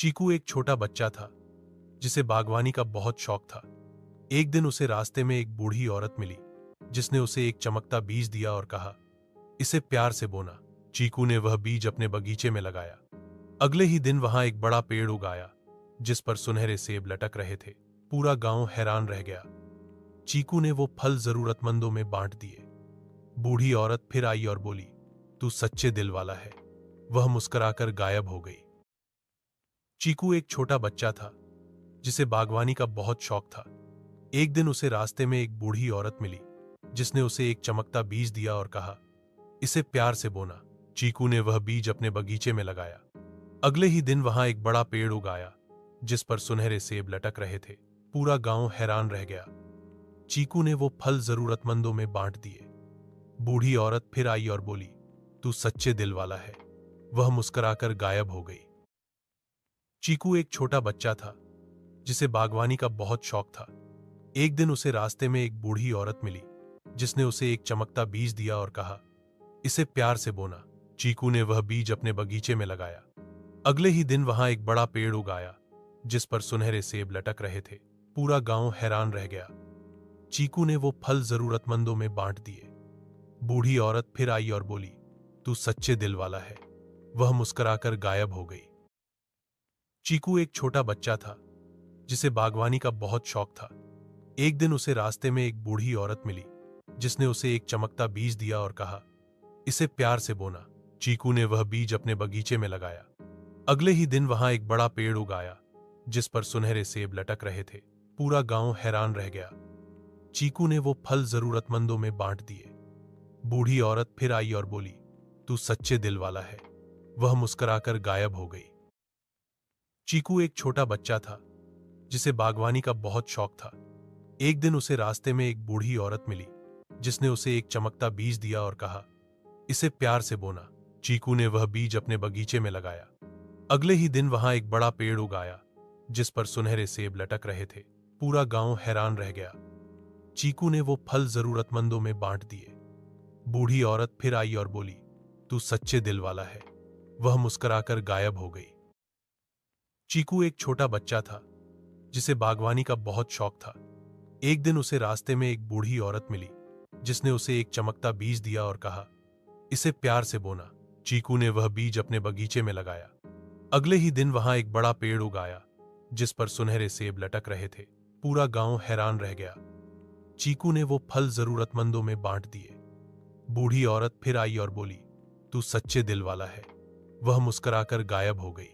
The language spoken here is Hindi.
चीकू एक छोटा बच्चा था जिसे बागवानी का बहुत शौक था। एक दिन उसे रास्ते में एक बूढ़ी औरत मिली जिसने उसे एक चमकता बीज दिया और कहा, इसे प्यार से बोना। चीकू ने वह बीज अपने बगीचे में लगाया। अगले ही दिन वहां एक बड़ा पेड़ उगाया जिस पर सुनहरे सेब लटक रहे थे। पूरा गांव हैरान रह गया। चीकू ने वो फल जरूरतमंदों में बांट दिए। बूढ़ी औरत फिर आई और बोली, तू सच्चे दिल वाला है। वह मुस्कुराकर गायब हो गई। चीकू एक छोटा बच्चा था जिसे बागवानी का बहुत शौक था। एक दिन उसे रास्ते में एक बूढ़ी औरत मिली जिसने उसे एक चमकता बीज दिया और कहा, इसे प्यार से बोना। चीकू ने वह बीज अपने बगीचे में लगाया। अगले ही दिन वहां एक बड़ा पेड़ उगाया जिस पर सुनहरे सेब लटक रहे थे। पूरा गांव हैरान रह गया। चीकू ने वो फल जरूरतमंदों में बांट दिए। बूढ़ी औरत फिर आई और बोली, तू सच्चे दिल वाला है। वह मुस्कुराकर गायब हो गई। चीकू एक छोटा बच्चा था जिसे बागवानी का बहुत शौक था। एक दिन उसे रास्ते में एक बूढ़ी औरत मिली जिसने उसे एक चमकता बीज दिया और कहा, इसे प्यार से बोना। चीकू ने वह बीज अपने बगीचे में लगाया। अगले ही दिन वहां एक बड़ा पेड़ उगाया जिस पर सुनहरे सेब लटक रहे थे। पूरा गांव हैरान रह गया। चीकू ने वो फल जरूरतमंदों में बांट दिए। बूढ़ी औरत फिर आई और बोली, तू सच्चे दिल वाला है। वह मुस्कुराकर गायब हो गई। चीकू एक छोटा बच्चा था जिसे बागवानी का बहुत शौक था। एक दिन उसे रास्ते में एक बूढ़ी औरत मिली जिसने उसे एक चमकता बीज दिया और कहा, इसे प्यार से बोना। चीकू ने वह बीज अपने बगीचे में लगाया। अगले ही दिन वहां एक बड़ा पेड़ उगाया जिस पर सुनहरे सेब लटक रहे थे। पूरा गांव हैरान रह गया। चीकू ने वो फल जरूरतमंदों में बांट दिए। बूढ़ी औरत फिर आई और बोली, तू सच्चे दिल वाला है। वह मुस्कुराकर गायब हो गई। चीकू एक छोटा बच्चा था जिसे बागवानी का बहुत शौक था। एक दिन उसे रास्ते में एक बूढ़ी औरत मिली जिसने उसे एक चमकता बीज दिया और कहा, इसे प्यार से बोना। चीकू ने वह बीज अपने बगीचे में लगाया। अगले ही दिन वहां एक बड़ा पेड़ उगाया जिस पर सुनहरे सेब लटक रहे थे। पूरा गांव हैरान रह गया। चीकू ने वो फल जरूरतमंदों में बांट दिए। बूढ़ी औरत फिर आई और बोली, तू सच्चे दिल वाला है। वह मुस्कुराकर गायब हो गई। चीकू एक छोटा बच्चा था जिसे बागवानी का बहुत शौक था। एक दिन उसे रास्ते में एक बूढ़ी औरत मिली जिसने उसे एक चमकता बीज दिया और कहा, इसे प्यार से बोना। चीकू ने वह बीज अपने बगीचे में लगाया। अगले ही दिन वहां एक बड़ा पेड़ उगाया जिस पर सुनहरे सेब लटक रहे थे। पूरा गांव हैरान रह गया। चीकू ने वो फल जरूरतमंदों में बांट दिए। बूढ़ी औरत फिर आई और बोली, तू सच्चे दिल वाला है। वह मुस्कुराकर गायब हो गई।